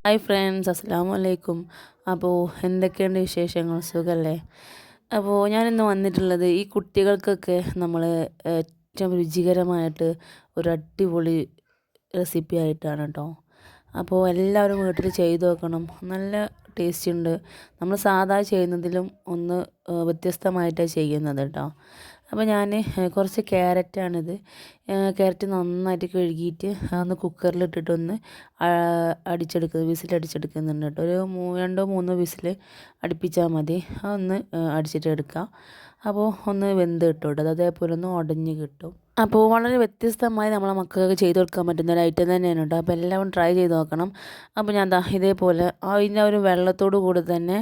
Hi friends, അസ്സലാമു അലൈക്കും. അപ്പോൾ എന്തൊക്കെയുണ്ട് വിശേഷങ്ങൾ? സുഖമല്ലേ? അപ്പോൾ ഞാനിന്ന് വന്നിട്ടുള്ളത് ഈ കുട്ടികൾക്കൊക്കെ നമ്മൾ ഏറ്റവും രുചികരമായിട്ട് ഒരു അടിപൊളി റെസിപ്പി ആയിട്ടാണ് കേട്ടോ. അപ്പോൾ എല്ലാവരും വീട്ടിൽ ചെയ്ത് നോക്കണം. നല്ല ടേസ്റ്റ് ഉണ്ട്. നമ്മൾ സാധാ ചെയ്യുന്നതിലും ഒന്ന് വ്യത്യസ്തമായിട്ടാണ് ചെയ്യുന്നത് കേട്ടോ. അപ്പോൾ ഞാൻ കുറച്ച് ക്യാരറ്റാണിത്. ക്യാരറ്റ് നന്നായിട്ട് കഴുകിയിട്ട് ഒന്ന് കുക്കറിലിട്ടിട്ടൊന്ന് വിസിലടിച്ചെടുക്കുന്നുണ്ട് കേട്ടോ. ഒരു രണ്ടോ മൂന്നോ വിസിൽ അടുപ്പിച്ചാൽ മതി. അതൊന്ന് അടിച്ചിട്ട് എടുക്കാം. അപ്പോൾ ഒന്ന് വെന്ത് കിട്ടും കേട്ടോ. അത് അതേപോലെ ഒന്ന് ഉടഞ്ഞ് കിട്ടും. അപ്പോൾ വളരെ വ്യത്യസ്തമായി നമ്മളെ മക്കൾക്ക് ചെയ്ത് കൊടുക്കാൻ പറ്റുന്ന ഒരു ഐറ്റം തന്നെയാണ് കേട്ടോ. അപ്പോൾ എല്ലാവരും ട്രൈ ചെയ്ത് നോക്കണം. അപ്പോൾ ഞാൻ ഇതേപോലെ അതിൻ്റെ ഒരു വെള്ളത്തോട് കൂടി തന്നെ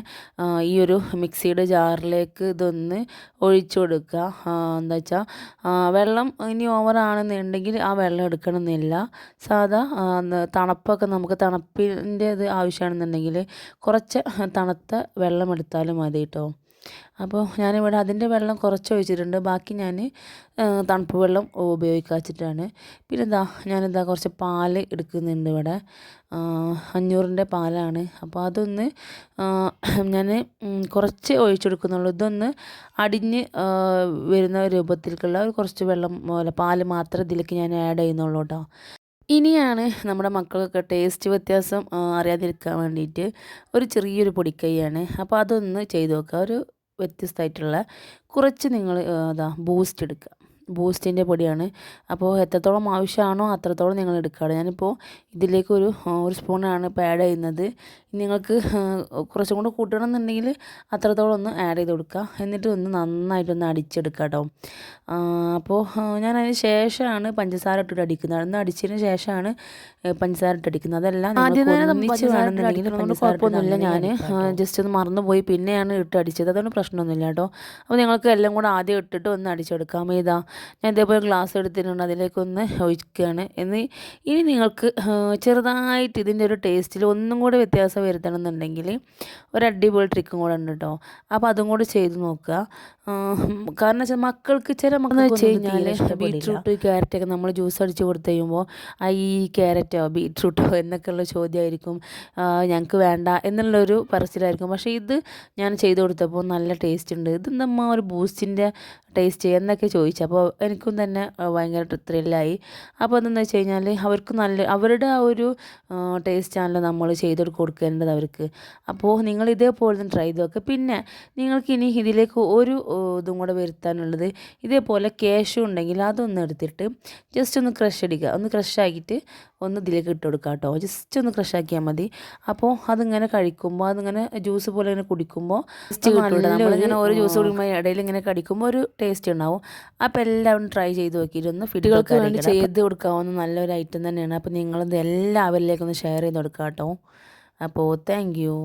ഈ ഒരു മിക്സിയുടെ ജാറിലേക്ക് ഇതൊന്ന് ഒഴിച്ചു കൊടുക്കുക. എന്താ വെച്ചാൽ വെള്ളം ഇനി ഓവറാണെന്നുണ്ടെങ്കിൽ ആ വെള്ളം എടുക്കണമെന്നില്ല. സാധാ തണുപ്പൊക്കെ നമുക്ക് തണുപ്പിൻ്റെ ഇത് ആവശ്യമാണെന്നുണ്ടെങ്കിൽ കുറച്ച് തണുത്ത വെള്ളം എടുത്താലും മതി കേട്ടോ. അപ്പോൾ ഞാനിവിടെ അതിൻ്റെ വെള്ളം കുറച്ച് ഒഴിച്ചിട്ടുണ്ട്. ബാക്കി ഞാൻ തണുപ്പ് വെള്ളം ഉപയോഗിക്കാച്ചിട്ടാണ്. പിന്നെ ഞാനിതാ കുറച്ച് പാല് എടുക്കുന്നുണ്ട് ഇവിടെ. 500ൻ്റെ പാലാണ്. അപ്പോൾ അതൊന്ന് ഞാൻ കുറച്ച് ഒഴിച്ചെടുക്കുന്നുള്ളൂ. ഇതൊന്ന് അടിഞ്ഞ് വരുന്ന രൂപത്തിലേക്കുള്ള കുറച്ച് വെള്ളം പോലെ പാല് മാത്രം ഇതിലേക്ക് ഞാൻ ആഡ് ചെയ്യുന്നുള്ളൂ കേട്ടോ. ഇനിയാണ് നമ്മുടെ മക്കൾക്കൊക്കെ ടേസ്റ്റ് വ്യത്യാസം അറിയാതിരിക്കാൻ വേണ്ടിയിട്ട് ഒരു ചെറിയൊരു പൊടിക്കൈയാണ്. അപ്പോൾ അതൊന്ന് ചെയ്ത് നോക്കുക. ഒരു വ്യത്യസ്തമായിട്ടുള്ള കുറച്ച് നിങ്ങൾ ബൂസ്റ്റ് എടുക്കുക. ബൂസ്റ്റിൻ്റെ പൊടിയാണ്. അപ്പോൾ എത്രത്തോളം ആവശ്യമാണോ അത്രത്തോളം നിങ്ങൾ എടുക്കുക. ഞാനിപ്പോൾ ഇതിലേക്ക് ഒരു സ്പൂണാണ് ഇപ്പോൾ ആഡ് ചെയ്യുന്നത്. നിങ്ങൾക്ക് കുറച്ചും കൂടെ കൂട്ടണം എന്നുണ്ടെങ്കിൽ അത്രത്തോളം ഒന്ന് ആഡ് ചെയ്ത് കൊടുക്കുക. എന്നിട്ട് ഒന്ന് നന്നായിട്ടൊന്ന് അടിച്ചെടുക്കുക കേട്ടോ. അപ്പോൾ ഞാൻ അതിന് ശേഷമാണ് പഞ്ചസാര ഇട്ടിട്ട് അടിക്കുന്നത്. അതൊന്ന് അടിച്ചതിന് ശേഷമാണ് പഞ്ചസാര ഇട്ട് അടിക്കുന്നത്. അതെല്ലാം ആദ്യം വേണമെന്നുണ്ടെങ്കിൽ കുഴപ്പമൊന്നുമില്ല. ഞാൻ ജസ്റ്റ് ഒന്ന് മറന്നുപോയി പിന്നെയാണ് ഇട്ട് അടിച്ചത്. അതുകൊണ്ട് പ്രശ്നമൊന്നുമില്ല കേട്ടോ. അപ്പോൾ നിങ്ങൾക്ക് എല്ലാം കൂടെ ആദ്യം ഇട്ടിട്ട് ഒന്ന് അടിച്ചെടുക്കാം. ഞാൻ ഇതേപോലെ ഗ്ലാസ് എടുത്തിട്ടുണ്ട്, അതിലേക്കൊന്ന് ഒഴിക്കുകയാണ്. ഇനി നിങ്ങൾക്ക് ചെറുതായിട്ട് ഇതിൻ്റെ ഒരു ടേസ്റ്റിൽ ഒന്നും കൂടെ വ്യത്യാസം വരുത്തണം എന്നുണ്ടെങ്കിൽ ഒരു അടിപൊളി ട്രിക്കും കൂടെ ഉണ്ട് കേട്ടോ. അപ്പോൾ അതും കൂടെ ചെയ്ത് നോക്കുക. കാരണം വെച്ചാൽ മക്കൾക്ക് ചില മക്കൾ വെച്ച് കഴിഞ്ഞാൽ ബീട്രൂട്ട് ക്യാരറ്റൊക്കെ നമ്മൾ ജ്യൂസ് അടിച്ച് കൊടുത്ത് കഴിയുമ്പോൾ ഈ ക്യാരറ്റോ ബീട്രൂട്ടോ എന്നൊക്കെയുള്ള ചോദ്യമായിരിക്കും. ഞങ്ങൾക്ക് വേണ്ട എന്നുള്ളൊരു പറച്ചിലായിരിക്കും. പക്ഷേ ഇത് ഞാൻ ചെയ്ത് കൊടുത്തപ്പോൾ നല്ല ടേസ്റ്റ് ഉണ്ട്. ഇതെന്തമ്മ ഒരു ബൂസ്റ്റിൻ്റെ ടേസ്റ്റ് എന്നൊക്കെ ചോദിച്ചു. അപ്പോൾ എനിക്കും തന്നെ ഭയങ്കര ത്രില്ലായി. അപ്പോൾ എന്താണെന്ന് വെച്ച് കഴിഞ്ഞാൽ അവർക്ക് അവരുടെ ആ ഒരു ടേസ്റ്റാണല്ലോ നമ്മൾ ചെയ്ത് കൊടുക്കേണ്ടത് അവർക്ക്. അപ്പോൾ നിങ്ങൾ ഇതേപോലെ തന്നെ ട്രൈ ചെയ്ത് നോക്കുക. പിന്നെ നിങ്ങൾക്കിനി ഇതിലേക്ക് ഒരു ഇതും കൂടെ വരുത്താനുള്ളത്, ഇതേപോലെ കാഷ്യൂ ഉണ്ടെങ്കിൽ അതൊന്ന് എടുത്തിട്ട് ജസ്റ്റ് ഒന്ന് ക്രഷ് അടിക്കുക. ഒന്ന് ക്രഷ് ആക്കിയിട്ട് ഒന്ന് ഇതിലേക്ക് ഇട്ട് കൊടുക്കുക കേട്ടോ. ജസ്റ്റ് ഒന്ന് ക്രഷ് ആക്കിയാൽ മതി. അപ്പോൾ അതിങ്ങനെ കഴിക്കുമ്പോൾ അതിങ്ങനെ ജ്യൂസ് പോലെ ഇങ്ങനെ കുടിക്കുമ്പോൾ നമ്മളിങ്ങനെ ഓരോ ജ്യൂസ് കുടിക്കുമ്പോൾ ഇടയിൽ ഇങ്ങനെ കടിക്കുമ്പോൾ ഒരു ടേസ്റ്റ് ഉണ്ടാവും. അപ്പോൾ എല്ലാവരും ട്രൈ ചെയ്ത് നോക്കിയിട്ട് ഒന്ന് കുട്ടികൾക്ക് വേണ്ടി ചെയ്ത് കൊടുക്കാവുന്ന നല്ലൊരു ഐറ്റം തന്നെയാണ്. അപ്പോൾ നിങ്ങളിത് എല്ലാവരിലേക്കൊന്ന് ഷെയർ ചെയ്ത് കൊടുക്കുക കേട്ടോ. അപ്പോൾ താങ്ക് യു.